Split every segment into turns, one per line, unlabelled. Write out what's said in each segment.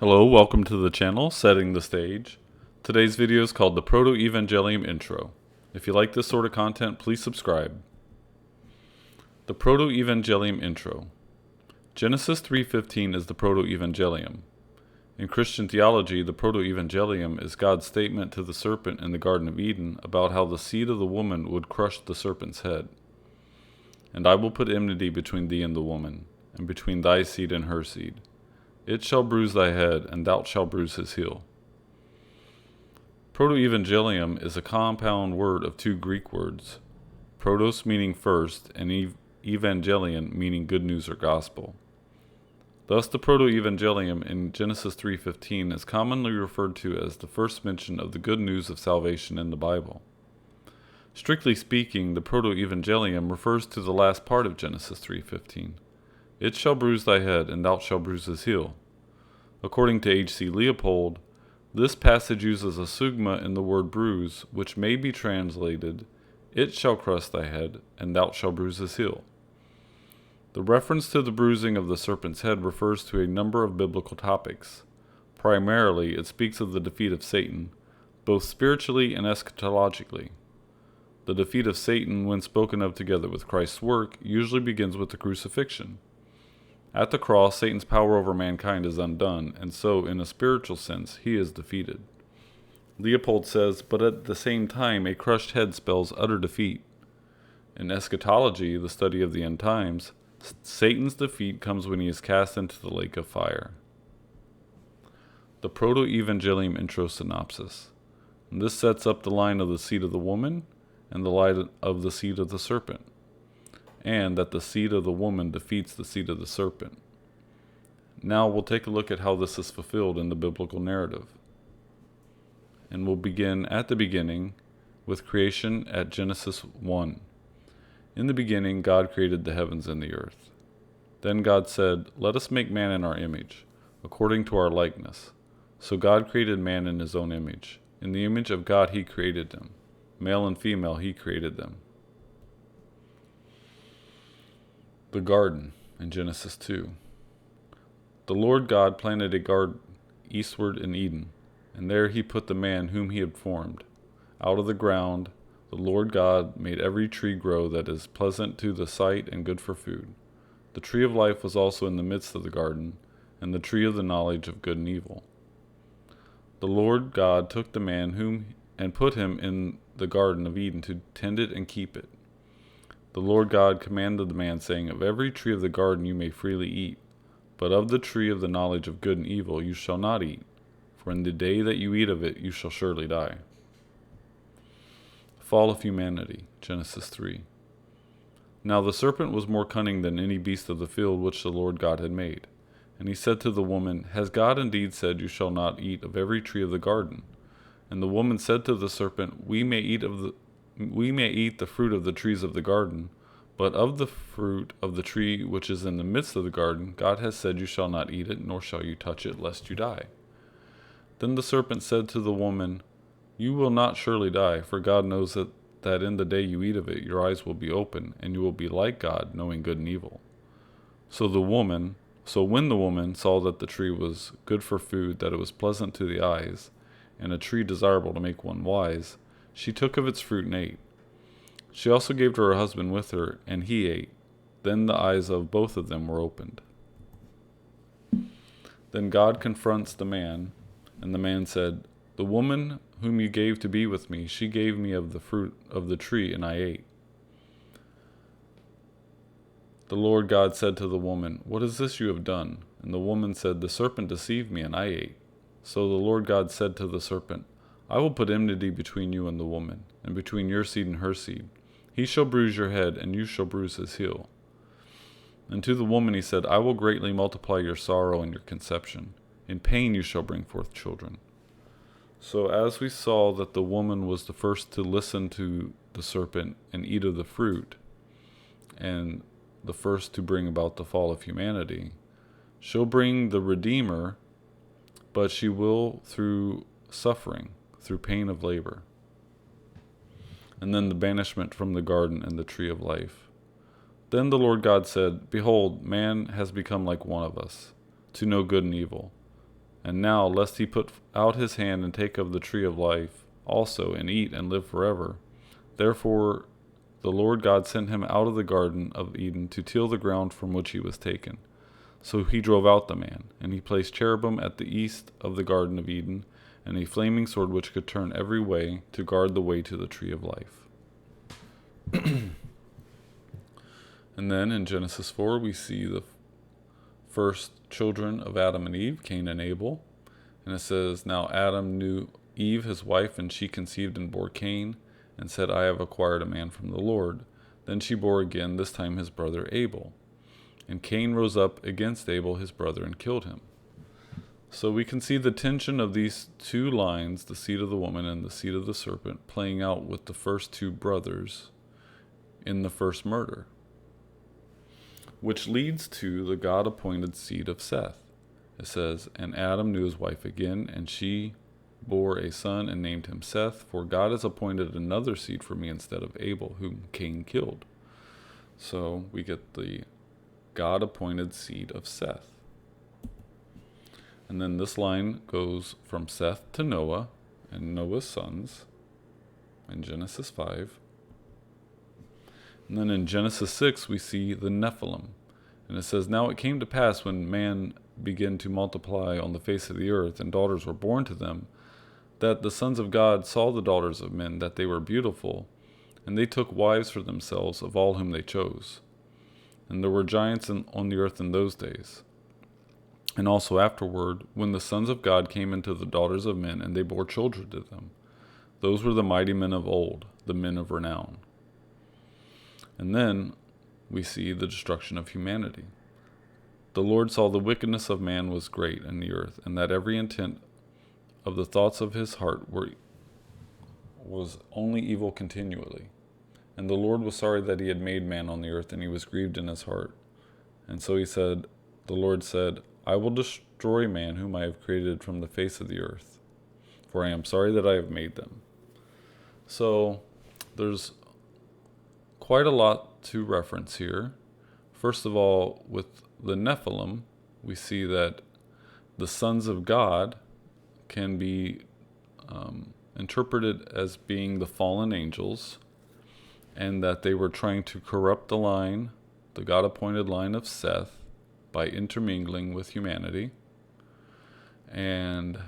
Hello, welcome to the channel, Setting the Stage. Today's video is called the Protoevangelium Intro. If you like this sort of content, please subscribe. The Protoevangelium Intro. Genesis 3:15 is the Protoevangelium. In Christian theology, the Protoevangelium is God's statement to the serpent in the Garden of Eden about how the seed of the woman would crush the serpent's head. And I will put enmity between thee and the woman, and between thy seed and her seed. It shall bruise thy head, and thou shalt bruise his heel. Protoevangelium is a compound word of two Greek words, protos meaning first, and evangelion meaning good news or gospel. Thus the Protoevangelium in Genesis 3:15 is commonly referred to as the first mention of the good news of salvation in the Bible. Strictly speaking, the Protoevangelium refers to the last part of Genesis 3:15. It shall bruise thy head, and thou shalt bruise his heel. According to H.C. Leopold, this passage uses a sugma in the word bruise, which may be translated, it shall crush thy head, and thou shalt bruise his heel. The reference to the bruising of the serpent's head refers to a number of biblical topics. Primarily, it speaks of the defeat of Satan, both spiritually and eschatologically. The defeat of Satan, when spoken of together with Christ's work, usually begins with the crucifixion. At the cross, Satan's power over mankind is undone, and so, in a spiritual sense, he is defeated. Leopold says, but at the same time, a crushed head spells utter defeat. In eschatology, the study of the end times, Satan's defeat comes when he is cast into the lake of fire. The Protoevangelium Intro Synopsis. And this sets up the line of the seed of the woman and the line of the seed of the serpent, and that the seed of the woman defeats the seed of the serpent. Now we'll take a look at how this is fulfilled in the biblical narrative. And we'll begin at the beginning with creation at Genesis 1. In the beginning, God created the heavens and the earth. Then God said, let us make man in our image, according to our likeness. So God created man in his own image. In the image of God he created them. Male and female he created them. The garden in Genesis 2. The Lord God planted a garden eastward in Eden, and there he put the man whom he had formed. Out of the ground the Lord God made every tree grow that is pleasant to the sight and good for food. The tree of life was also in the midst of the garden, and the tree of the knowledge of good and evil. The Lord God took the man and put him in the garden of Eden to tend it and keep it. The Lord God commanded the man, saying, of every tree of the garden you may freely eat, but of the tree of the knowledge of good and evil you shall not eat, for in the day that you eat of it you shall surely die. Fall of humanity, Genesis 3. Now the serpent was more cunning than any beast of the field which the Lord God had made. And he said to the woman, has God indeed said, you shall not eat of every tree of the garden? And the woman said to the serpent, we may eat the fruit of the trees of the garden, but of the fruit of the tree which is in the midst of the garden, God has said, you shall not eat it, nor shall you touch it, lest you die. Then the serpent said to the woman, you will not surely die, for God knows that in the day you eat of it, your eyes will be open, and you will be like God, knowing good and evil. So when the woman saw that the tree was good for food, that it was pleasant to the eyes, and a tree desirable to make one wise, she took of its fruit and ate. She also gave to her husband with her, and he ate. Then the eyes of both of them were opened. Then God confronts the man, and the man said, the woman whom you gave to be with me, she gave me of the fruit of the tree, and I ate. The Lord God said to the woman, what is this you have done? And the woman said, the serpent deceived me, and I ate. So the Lord God said to the serpent, I will put enmity between you and the woman, and between your seed and her seed. He shall bruise your head, and you shall bruise his heel. And to the woman he said, I will greatly multiply your sorrow and your conception. In pain you shall bring forth children. So as we saw that the woman was the first to listen to the serpent and eat of the fruit, and the first to bring about the fall of humanity, she'll bring the Redeemer, but she will through suffering, through pain of labor. And then the banishment from the garden and the tree of life. Then the Lord God said, behold, man has become like one of us, to know good and evil. And now, lest he put out his hand and take of the tree of life also, and eat and live forever. Therefore the Lord God sent him out of the Garden of Eden to till the ground from which he was taken. So he drove out the man, and he placed cherubim at the east of the Garden of Eden, and a flaming sword which could turn every way to guard the way to the tree of life. And then in Genesis 4, we see the first children of Adam and Eve, Cain and Abel. And it says, Now Adam knew Eve his wife, and she conceived and bore Cain, and said, I have acquired a man from the Lord. Then she bore again, this time his brother Abel. And Cain rose up against Abel his brother and killed him. So we can see the tension of these two lines, the seed of the woman and the seed of the serpent, playing out with the first two brothers in the first murder, which leads to the God-appointed seed of Seth. It says, And Adam knew his wife again, and she bore a son and named him Seth, for God has appointed another seed for me instead of Abel, whom Cain killed. So we get the God-appointed seed of Seth. And then this line goes from Seth to Noah and Noah's sons in Genesis 5. And then in Genesis 6, we see the Nephilim. And it says, Now it came to pass when man began to multiply on the face of the earth, and daughters were born to them, that the sons of God saw the daughters of men, that they were beautiful, and they took wives for themselves of all whom they chose. And there were giants on the earth in those days. And also afterward, when the sons of God came into the daughters of men, and they bore children to them. Those were the mighty men of old, the men of renown. And then we see the destruction of humanity. The Lord saw the wickedness of man was great in the earth, and that every intent of the thoughts of his heart was only evil continually. And the Lord was sorry that he had made man on the earth, and he was grieved in his heart. And so the Lord said, I will destroy man whom I have created from the face of the earth, for I am sorry that I have made them. So there's quite a lot to reference here. First of all, with the Nephilim, we see that the sons of God can be interpreted as being the fallen angels, and that they were trying to corrupt the line, the God-appointed line of Seth, by intermingling with humanity. And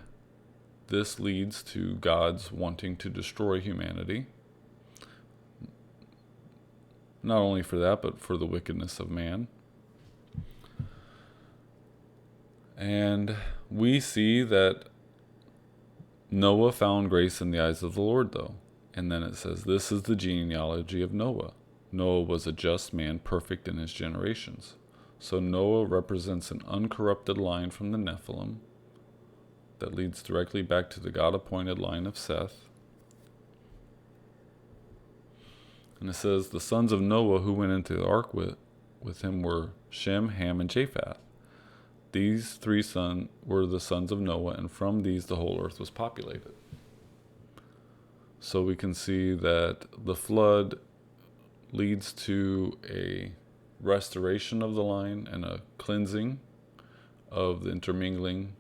this leads to God's wanting to destroy humanity. Not only for that, but for the wickedness of man. And we see that Noah found grace in the eyes of the Lord, though. And then it says, this is the genealogy of Noah. Noah was a just man, perfect in his generations. So Noah represents an uncorrupted line from the Nephilim that leads directly back to the God-appointed line of Seth. And it says, the sons of Noah who went into the ark with him were Shem, Ham, and Japheth. These three sons were the sons of Noah, and from these the whole earth was populated. So we can see that the flood leads to a restoration of the line and a cleansing of the intermingling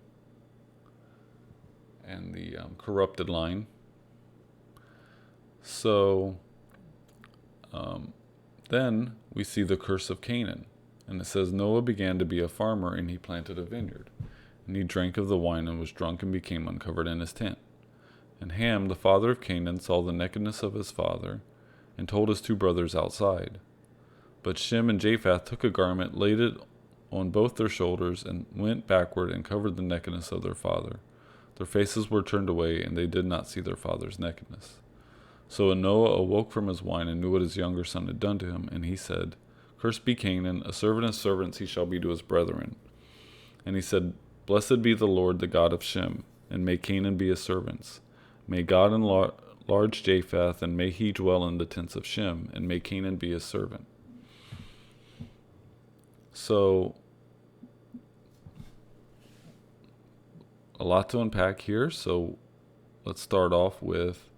and the corrupted line. So then we see the curse of Canaan. And it says, Noah began to be a farmer, and he planted a vineyard. And he drank of the wine and was drunk and became uncovered in his tent. And Ham, the father of Canaan, saw the nakedness of his father, and told his two brothers outside. But Shem and Japheth took a garment, laid it on both their shoulders, and went backward and covered the nakedness of their father. Their faces were turned away, and they did not see their father's nakedness. So Noah awoke from his wine and knew what his younger son had done to him, and he said, Cursed be Canaan, a servant of servants he shall be to his brethren. And he said, Blessed be the Lord, the God of Shem, and may Canaan be his servants. May God enlarge Japheth, and may he dwell in the tents of Shem, and may Canaan be his servant. So, a lot to unpack here. So let's start off with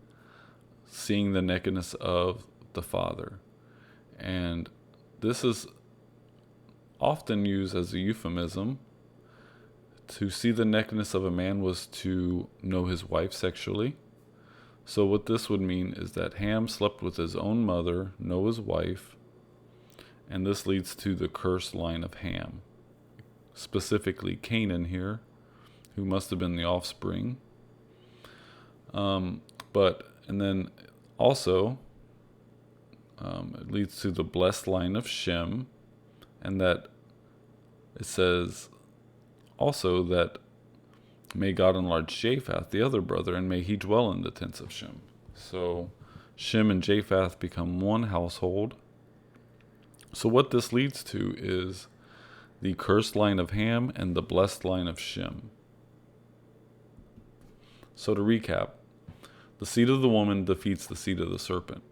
seeing the nakedness of the father. And this is often used as a euphemism to see the nakedness of a man was to know his wife sexually. So what this would mean is that Ham slept with his own mother, Noah's wife, and this leads to the cursed line of Ham, specifically Canaan here, who must have been the offspring. And then also it leads to the blessed line of Shem, and that it says also that may God enlarge Japheth, the other brother, and may he dwell in the tents of Shem. So Shem and Japheth become one household. So what this leads to is the cursed line of Ham and the blessed line of Shem. So to recap, the seed of the woman defeats the seed of the serpent.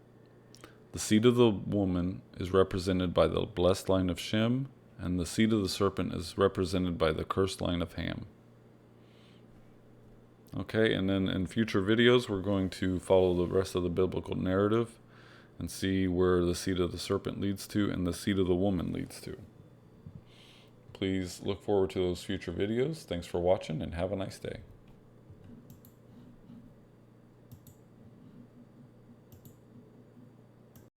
The seed of the woman is represented by the blessed line of Shem, and the seed of the serpent is represented by the cursed line of Ham. Okay, and then in future videos, we're going to follow the rest of the biblical narrative and see where the seed of the serpent leads to and the seed of the woman leads to. Please look forward to those future videos. Thanks for watching and have a nice day.